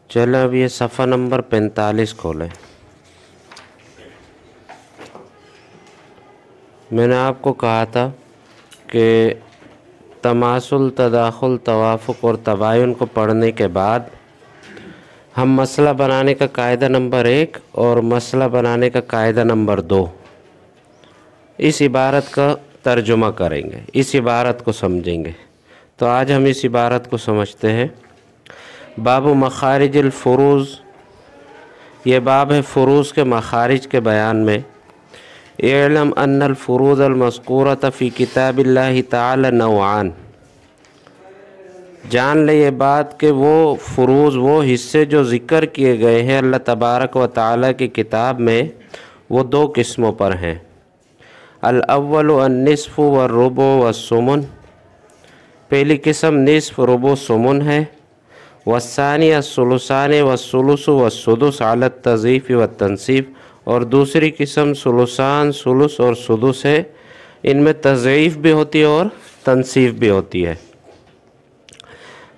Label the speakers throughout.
Speaker 1: चलो अब ये सफ़ा नंबर 45 खोलें। मैंने आपको कहा था कि तमासुल, तदाखुल, तवाफ़ुक और तबायुन को पढ़ने के बाद हम मसला बनाने का कायदा नंबर 1 और मसला बनाने का कायदा नंबर 2 इस इबारत का तर्जुमा करेंगे, इस इबारत को समझेंगे। तो आज हम इस इबारत को समझते हैं। बाबु मखारिजिल फ़ुरूज़, ये बाब है फ़ुरूज़ के मखारिज के बयान में। इल्म अन्नल फ़ुरूज़ अल मज़कूरत फ़ी किताबिल्लाहि तआला नौआन, जान ले ये बात कि वो फ़ुरूज़, वो हिस्से जो ज़िक्र किए गए हैं अल्लाह तबारक व तआला की किताब में, वो दो किस्मों पर हैं। अल अव्वलु अन्निस्फ़ु व रुबु व सुमुन, पहली किस्म निस्फ़, रुबु, सुमुन है। वस्सानी अस्सुलुसाने वस्सुलुसु वस्सुदुस अला तज़ीफ़ व तनसीफ़, और दूसरी किस्म सुलुसान, सुलुस और सुदुस है। इनमें तज़ईफ़ भी होती है और तनसीफ़ भी होती है।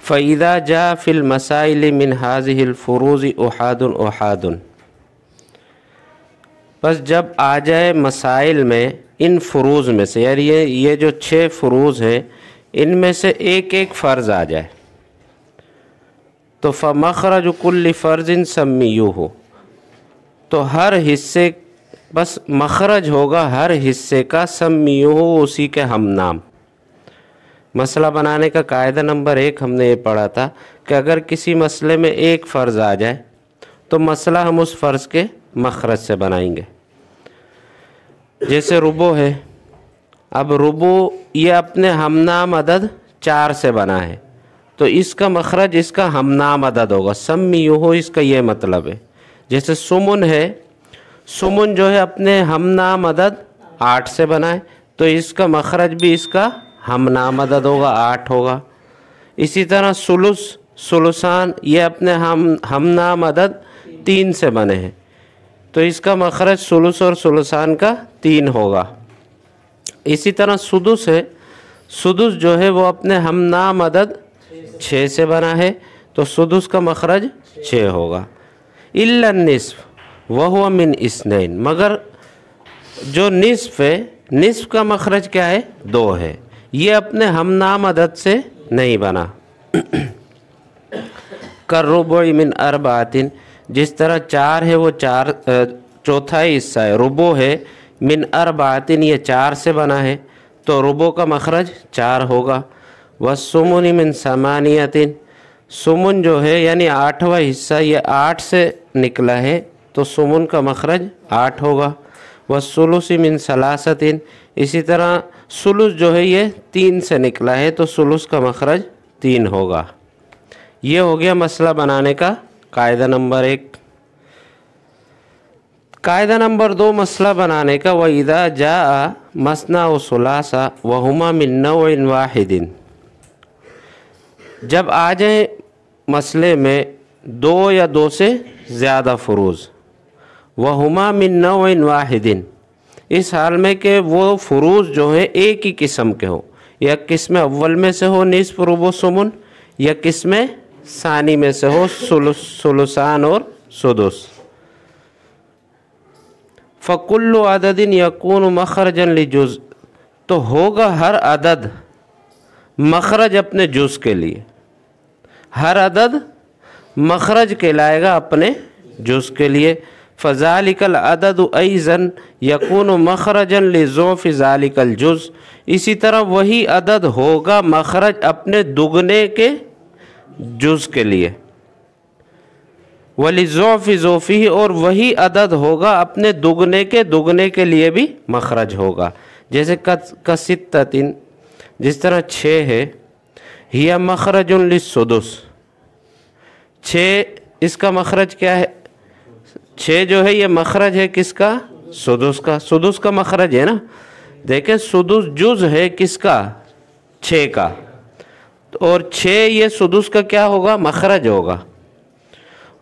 Speaker 1: फ़इज़ा जा फ़िल मसाइल मिन हाज़िहिल फ़ुरूज़ उहादुन उहादुन, बस जब आ जाए मसाइल में इन फ़ुरूज़ में से, यानी ये जो 6 फ़ुरूज़ हैं इनमें से एक एक फ़र्ज़ आ जाए तो फ़मख़रज कुल्लि फ़र्ज़िन सम्मियूहु, तो हर हिस्से, बस मखरज होगा हर हिस्से का, सम्मियूहु, उसी के हम नाम। मसला बनाने का कायदा नंबर 1 हमने ये पढ़ा था कि अगर किसी मसले में एक फ़र्ज़ आ जाए तो मसला हम उस फ़र्ज़ के मखरज से बनाएंगे। जैसे रुबो है, अब रुबो ये अपने हमनाम अदद 4 से बना है तो इसका मखरज इसका हमनाम अदद होगा, सम्मियूहु, इसका ये मतलब है। जैसे सुमुन है, सुमुन जो है अपने हमनाम अदद 8 से बना है तो इसका मखरज भी इसका हमनाम अदद होगा, 8 होगा। इसी तरह सुलुस, सुलुसान, ये अपने हमनाम अदद 3 से बने हैं तो इसका मखरज सुलुस और सुलुसान का 3 होगा। इसी तरह सुदुस है, सुदुस जो है वो अपने हमनाम अदद 6 से बना है तो सुदुस का मखरज 6 होगा। इल्ला निस्फ़ वहुवा मिन इस्नैन, मगर जो निस्फ़ है, निस्फ़ का मखरज क्या है, 2 है, ये अपने हमनाम अदद से नहीं बना। कर रुबुई मिन अरबातिन, जिस तरह 4 है वो 4 चौथाई हिस्सा है, रुबो है, मिन अरबातिन ये 4 से बना है तो रुबो का मखरज 4 होगा। वस्सुमुन मिन समानियतिन, सुमुन जो है यानी 8वां हिस्सा, ये 8 से निकला है तो सुमुन का मखरज 8 होगा। वस्सुलुस मिन सलासतिन, इसी तरह सुलुस जो है ये 3 से निकला है तो सुलुस का मखरज 3 होगा। ये हो गया मसला बनाने का कायदा नंबर 1। कायदा नंबर 2 मसला बनाने का, व इज़ा जा मसना व सुलासा वहुमा मिन नौइन वाहिदिन, जब आ जाए मसले में 2 या 2 से ज़्यादा फ़ुरूज़, वहुमा मिन नौइन वाहिदिन, इस हाल में कि वो फ़ुरूज़ जो है एक ही किस्म के हो, या किस्म अव्वल में से हो निस्फ़, रुबु, सुमुन, या किस्म सानी में से हो सुलुसान और सुदुस। फ़कुल्लु अददिन यकूनु मखरजन लिजुज़, तो होगा हर अदद मखरज अपने जुज़ के लिए, हर अदद मखरज कहलाएगा अपने जुज़ के लिए। फ़ज़ालिकल अदद अइज़न यकूनु मखरजन लिज़ुफ़ ज़ालिकल जुज़, इसी तरह वही अदद होगा मखरज अपने दुगने के जुज़ के लिए। वलिज़ुफ़ ज़ुफ़ी, और वही अदद होगा अपने दुगने के लिए भी मखरज होगा। जैसे कसित्ततिन, जिस तरह 6 है, हिया मखरजुन लिस्सुदुस, 6 इसका मखरज क्या है, 6 जो है ये मखरज है किसका, सुदुस का, सुदुस का मखरज है ना। देखें सुदुस जुज़ है किसका, 6 का, और 6 ये सुदुस का क्या होगा, मखरज होगा।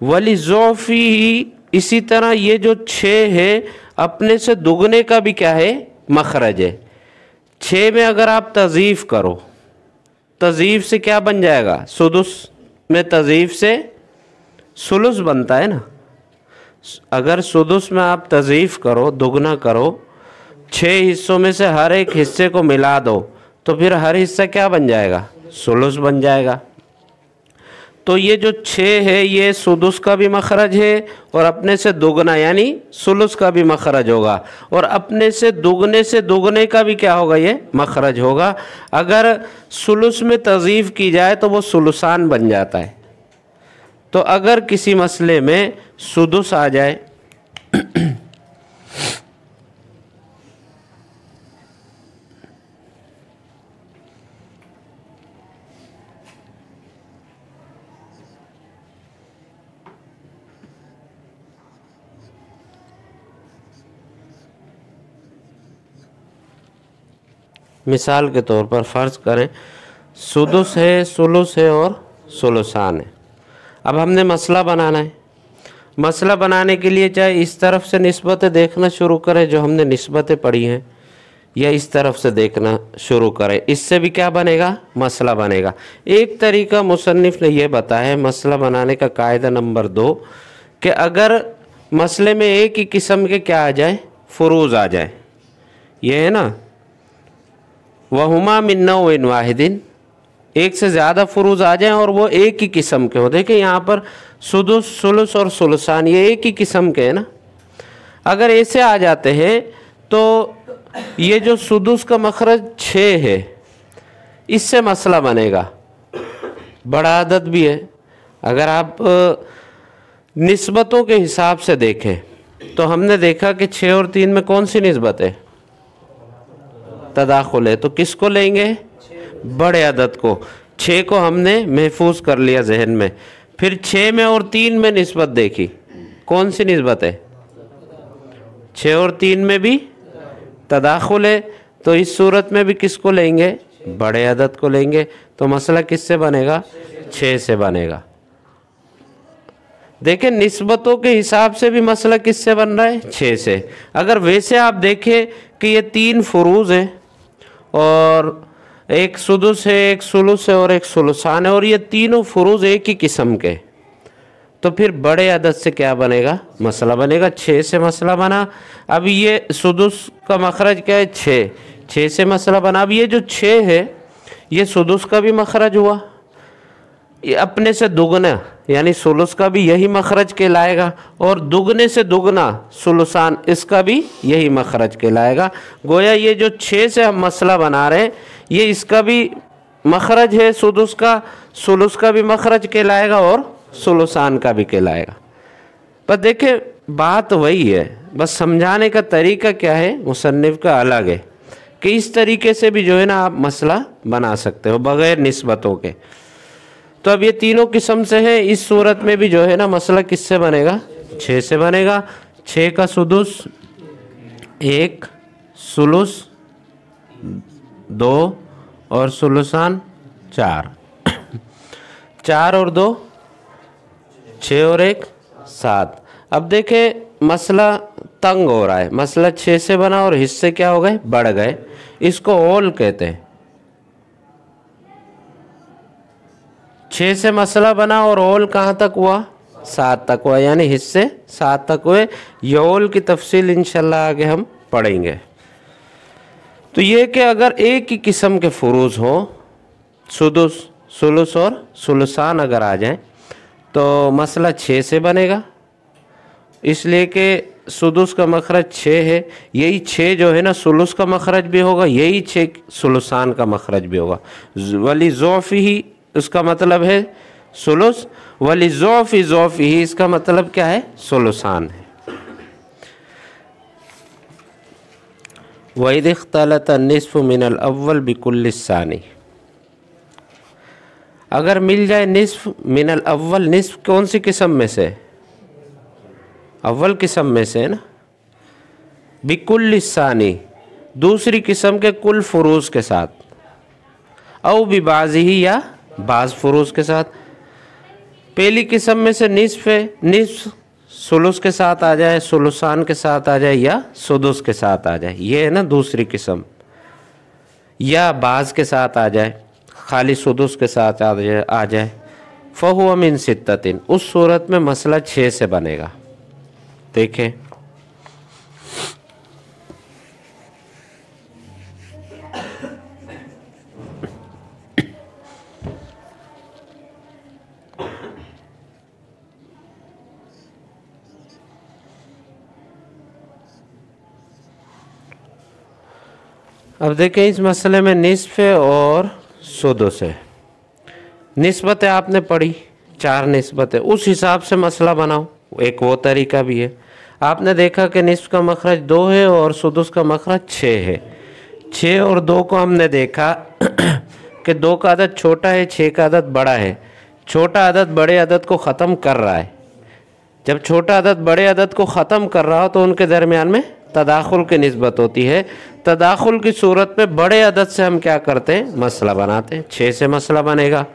Speaker 1: वलिज़ुफ़ी, इसी तरह ये जो 6 है अपने से दुगने का भी क्या है, मखरज है। 6 में अगर आप तज़ीफ़ करो, तज़ीफ़ से क्या बन जाएगा, सुदुस में तज़ीफ़ से सुलुस बनता है ना। अगर सुदुस में आप तज़ीफ़ करो, दुगना करो, 6 हिस्सों में से हर एक हिस्से को मिला दो तो फिर हर हिस्सा क्या बन जाएगा? सुलुस बन जाएगा। तो ये जो 6 है ये सुदुस का भी मखरज है और अपने से दुगना यानी सुलुस का भी मखरज होगा, और अपने से दुगने का भी क्या होगा? ये मखरज होगा। अगर सुलुस में तज़ीफ़ की जाए तो वो सुलुसान बन जाता है। तो अगर किसी मसले में सुदुस आ जाए मिसाल के तौर पर फ़र्ज़ करें सुदुस है, सुलुस है और सुलुसान है। अब हमने मसला बनाना है। मसला बनाने के लिए चाहे इस तरफ से निस्बतें देखना शुरू करें जो हमने निस्बतें पढ़ी हैं, या इस तरफ से देखना शुरू करें, इससे भी क्या बनेगा? मसला बनेगा। एक तरीका मुसन्निफ़ ने यह बताया है मसला बनाने का, कायदा नंबर 2, कि अगर मसले में एक ही किस्म के क्या आ जाए? फ़ुरूज़ आ जाए। ये है ना, वहुमा मिन नौइन वाहिदिन, एक से ज़्यादा फ़ुरूज़ आ जाएं और वो एक ही किस्म के हो। देखिए यहाँ पर सुदुस, सुलुस और सुलुसान ये एक ही किस्म के हैं ना। अगर ऐसे आ जाते हैं तो ये जो सुदुस का मखरज 6 है, इससे मसला बनेगा। बड़ा अदद भी है। अगर आप निस्बतों के हिसाब से देखें तो हमने देखा कि 6 और 3 में कौन सी निस्बत है? तदाखुल है। तो किसको लेंगे? बड़े अदद को। 6 को हमने महफूज कर लिया जहन में। फिर 6 में और 3 में निस्बत देखी, कौन सी निस्बत है? 6 और 3 में भी तदाखुल है। तो इस सूरत में भी किसको लेंगे? बड़े अदद को लेंगे। तो मसला किससे बनेगा? 6 से बनेगा। देखें निस्बतों के हिसाब से भी मसला किससे बन रहा है? 6 से। अगर वैसे आप देखें कि ये 3 फ़ुरूज़ हैं और एक सुदुस है, एक सुलुस है और एक सुलुसान है, और ये तीनों फ़ुरूज़ एक ही किस्म के, तो फिर बड़े अदद से क्या बनेगा? मसला बनेगा। 6 से मसला बना। अब ये सुदुस का मखरज क्या है? 6 से मसला बना। अब ये जो 6 है ये सुदुस का भी मखरज हुआ, ये अपने से दुगना यानी सुलुस का भी यही मखरज कहलाएगा, और दुगने से दुगना सुलुसान इसका भी यही मखरज कहलाएगा। गोया ये जो 6 से हम मसला बना रहे हैं ये इसका भी मखरज है सुदुस का, सुलुस का भी मखरज कहलाएगा और सुलुसान का भी कहलाएगा। पर देखें बात वही है, बस समझाने का तरीका क्या है मुसन्निफ़ का अलग है कि इस तरीके से भी जो है ना आप मसला बना सकते हो बग़ैर निस्बतों के। तो अब ये तीनों किस्म से है। इस सूरत में भी जो है ना मसला किससे बनेगा? 6 से बनेगा। 6 का सुदुस 1, सुलुस 2 और सुलुसान 4। 4 और 2 6 और 1 7। अब देखें मसला तंग हो रहा है। मसला 6 से बना और हिस्से क्या हो गए? बढ़ गए। इसको ओल कहते हैं। 6 से मसला बना और ओल कहाँ तक हुआ? 7 तक हुआ, यानी हिस्से 7 तक हुए। ये ओल की तफसील इंशाल्लाह आगे हम पढ़ेंगे। तो ये कि अगर एक ही किस्म के फ़ुरूज़ हो, सुदुस, सुलुस और सुलुसान अगर आ जाए तो मसला 6 से बनेगा, इसलिए कि सुदुस का मखरज 6 है। यही 6 जो है ना सुलुस का मखरज भी होगा, यही 6 सुलुसान का मखरज भी होगा। वली ज़ौफ़ी ही उसका मतलब है सुलुस, वली ज़ौफ़ी ही इसका मतलब क्या है? सुलुसान है। वइज़ इख्तलत निस्फ़ मिनल अव्वल बिकुल्लि सानी, अगर मिल जाए निस्फ़ मिनल अव्वल, निस्फ़ कौन सी किस्म में से? अव्वल किस्म में से है ना। बिकुल्लि सानी दूसरी किस्म के कुल फ़ुरूज़ के साथ, औ बिबाज़िही या बाज़ फ़ुरूज़ के साथ। पहली किस्म में से निस्फ़ है, निस्फ़ सुलुस के साथ आ जाए, सुलुसान के साथ आ जाए या सुदुस के साथ आ जाए, ये है ना दूसरी किस्म। या बाज़ के साथ आ जाए, खाली सुदुस के साथ आ जाए। फ़हुव मिन सित्ततिन, उस सूरत में मसला 6 से बनेगा। देखें, अब देखें इस मसले में निस्फ़ और सुदुस है। निस्बतें आपने पढ़ी, 4 निस्बतें, उस हिसाब से मसला बनाओ। एक वो तरीका भी है। आपने देखा कि निस्फ़ का मखरज 2 है और सुदुस का मखरज 6 है। 6 और 2 को हमने देखा कि 2 का अदद छोटा है, 6 का अदद बड़ा है। छोटा अदद बड़े अदद को ख़त्म कर रहा है। जब छोटा अदद बड़े अदद को ख़त्म कर रहा हो तो उनके दरमियान में तदाखुल की निस्बत होती है। तदाखुल की सूरत में बड़े अदद से हम क्या करते हैं, मसला बनाते हैं। 6 से मसला बनेगा।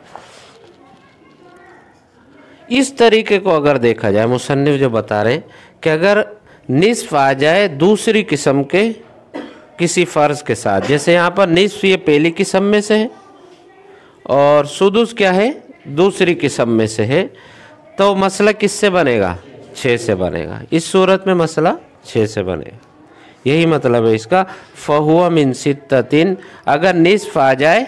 Speaker 1: इस तरीके को अगर देखा जाए, मुसन्निफ जो बता रहे हैं कि अगर निस्फ़ आ जाए दूसरी किस्म के किसी फ़र्ज़ के साथ, जैसे यहाँ पर निस्फ़ ये पहली किस्म में से है और सुदुस क्या है, दूसरी किस्म में से है, तो मसला किससे बनेगा, 6 से बनेगा। इस सूरत में मसला 6 से बनेगा। यही मतलब है इसका, फ़हुव मिन सित्ततिन। अगर निस्फ़ आ जाए,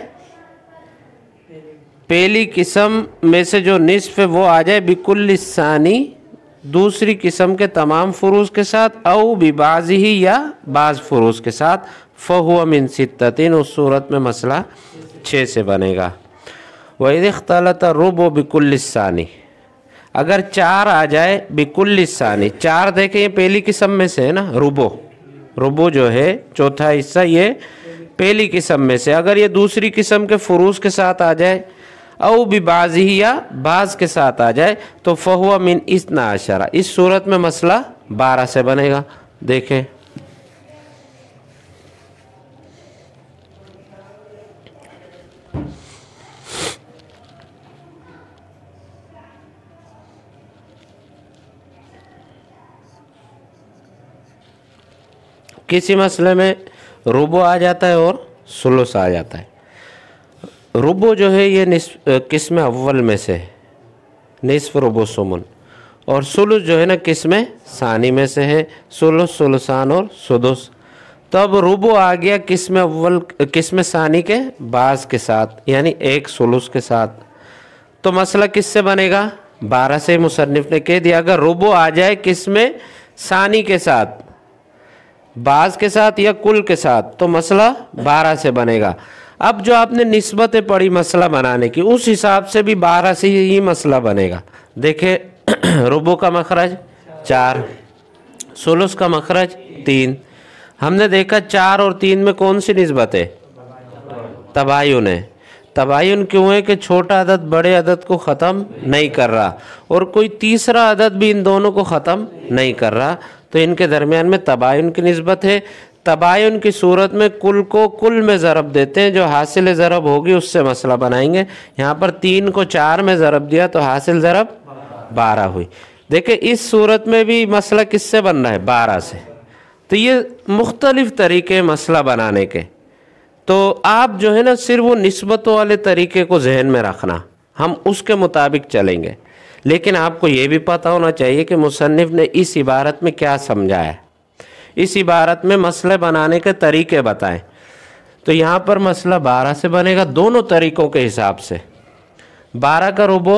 Speaker 1: पहली किस्म में से जो निस्फ़ है वो आ जाए बिकुल्लि सानी, दूसरी किस्म के तमाम फ़ुरूज़ के साथ, औ बिबाज़िही, या बाज़ फ़ुरूज़ के साथ, फ़हुव मिन सित्ततिन, उस सूरत में मसला 6 से बनेगा। व इज़ इख्तलत रुबु बिकुल्लि सानी, अगर 4 आ जाए बिकुल्लि सानी, 4 देखें ये पहली किस्म में से है ना, रुबो जो है चौथा हिस्सा, ये पहली किस्म में से, अगर ये दूसरी किस्म के फ़ुरूज़ के साथ आ जाए, औ बिबाज़िही, या बाज़ के साथ आ जाए, तो फ़हुव मिन इस्ना अशरा, इस सूरत में मसला 12 से बनेगा। देखें, किसी मसले में रुबो आ जाता है और सुलुस आ जाता है। रुबो जो है ये किस्म अव्वल में से है, निस्फ़ रुबो सुमुन, और सुलुस जो है ना किस्म सानी में से है, सुलुस, सुलुसान और सुदुस। तो अब रुबो आ गया किस्म अव्वल, किस्म सानी के बाज़ के साथ, यानी एक सुलुस के साथ। तो मसला किससे बनेगा, 12 से। मुसन्निफ ने कह दिया अगर रुबो आ जाए किस्म सानी के साथ, बाज़ के साथ या कुल के साथ, तो मसला 12 से बनेगा। अब जो आपने निस्बतें पढ़ी मसला बनाने की, उस हिसाब से भी 12 से ही मसला बनेगा। देखें, रुबो का मखरज 4, सुलुस का मखरज 3। हमने देखा 4 और 3 में कौन सी निस्बत है, तबायुन है। तबायुन क्यों है कि छोटा अदद बड़े अदद को ख़त्म नहीं कर रहा और कोई तीसरा अदद भी इन दोनों को ख़त्म नहीं कर रहा, तो इनके दरमियान में तबायुन की निस्बत है। तबायुन की सूरत में कुल को कुल में ज़रब देते हैं, जो हासिल ज़रब होगी उससे मसला बनाएंगे। यहाँ पर 3 को 4 में ज़रब दिया तो हासिल ज़रब 12 हुई। देखिए इस सूरत में भी मसला किससे बन रहा है, 12 से। तो ये मुख्तलिफ़ तरीके मसला बनाने के, तो आप जो है ना सिर्फ वो निस्बतों वाले तरीके को जहन में रखना, हम उसके मुताबिक चलेंगे। लेकिन आपको ये भी पता होना चाहिए कि मुसन्निफ ने इस इबारत में क्या समझाया है। इस इबारत में मसले बनाने के तरीके बताएं। तो यहाँ पर मसला 12 से बनेगा दोनों तरीक़ों के हिसाब से। 12 का रुबो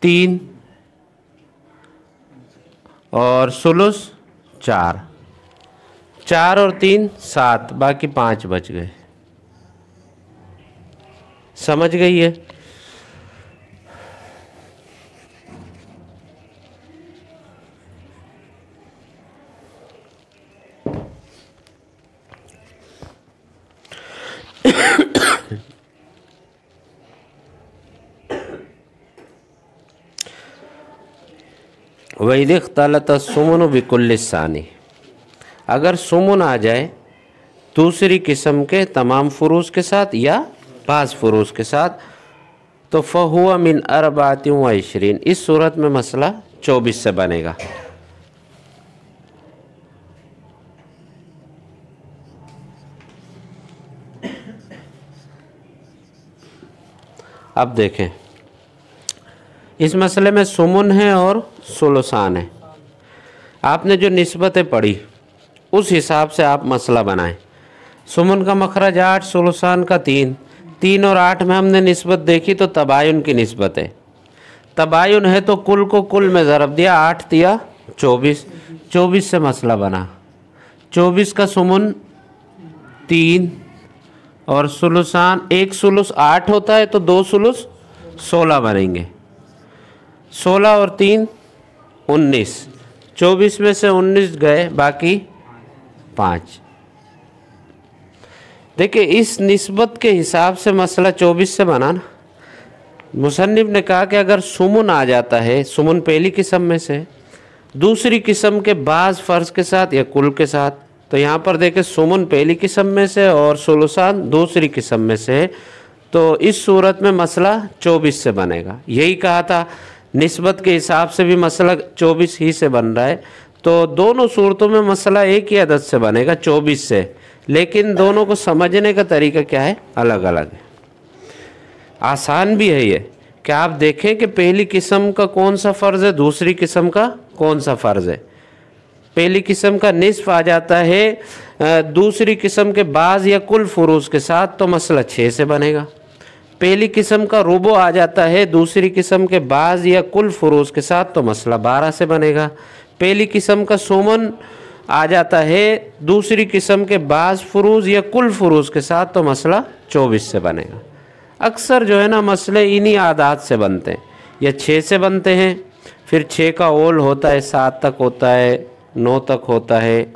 Speaker 1: 3 और सुलुस 4, 4 और 3 7, बाकी 5 बच गए। समझ गई है? वैद इख्तलत सुमुन बिकुल्लि सानी, अगर सुमुन आ जाए दूसरी किस्म के तमाम फ़ुरूज़ के साथ या बाज़ फ़ुरूज़ के साथ, तो फ़हुव मिन अरबातिन व इशरीन, इस सूरत में मसला 24 से बनेगा। अब देखें, इस मसले में सुमुन है और सुलुसान है। आपने जो निस्बतें पढ़ी उस हिसाब से आप मसला बनाएं। सुमुन का मखरज 8, सुलुसान का 3। 3 और 8 में हमने निस्बत देखी तो तबायुन की निस्बत है। तबायुन है तो कुल को कुल में ज़रब दिया, 8 दिया 24। 24 से मसला बना। 24 का सुमुन 3 और सुलुसान, 1 सुलुस 8 होता है तो 2 सुलुस 16 बनेंगे। 16 और 3 19। 24 में से 19 गए, बाकी 5। देखिए इस निस्बत के हिसाब से मसला 24 से बना ना। मुसन्निफ ने कहा कि अगर सुमुन आ जाता है, सुमुन पहली किस्म में से, दूसरी किस्म के बाज़ फ़र्ज के साथ या कुल के साथ, तो यहाँ पर देखें सुमुन पहली किस्म में से और सुलुसान दूसरी किस्म में से, तो इस सूरत में मसला 24 से बनेगा। यही कहा था निस्बत के हिसाब से भी मसला 24 ही से बन रहा है। तो दोनों सूरतों में मसला एक ही अदद से बनेगा, 24 से, लेकिन दोनों को समझने का तरीका क्या है, अलग अलग है। आसान भी है ये कि आप देखें कि पहली किस्म का कौन सा फ़र्ज़ है, दूसरी किस्म का कौन सा फ़र्ज़ है। पहली किस्म का निस्फ़ आ जाता है दूसरी किस्म के बाज़ या कुल फ़ुरूज़ के साथ, तो मसला 6 से बनेगा। पहली किस्म का रुबो आ जाता है दूसरी किस्म के बाज़ या कुल फ़ुरूज़ के साथ, तो मसला 12 से बनेगा। पहली किस्म का सुमन आ जाता है दूसरी किस्म के बाज़ फ़ुरूज़ या कुल फ़ुरूज़ के साथ, तो मसला 24 से बनेगा। अक्सर जो है ना मसले इन्हीं आदात से बनते हैं, या 6 से बनते हैं, फिर 6 का ओल होता है, 7 तक होता है, 9 तक होता है,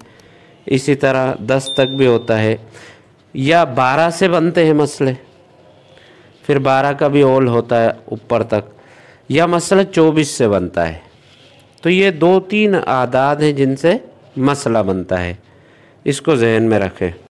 Speaker 1: इसी तरह 10 तक भी होता है, या 12 से बनते हैं मसले, फिर 12 का भी ओल होता है ऊपर तक, या मसला 24 से बनता है। तो ये 2-3 आदाद हैं जिनसे मसला बनता है, इसको जहन में रखें।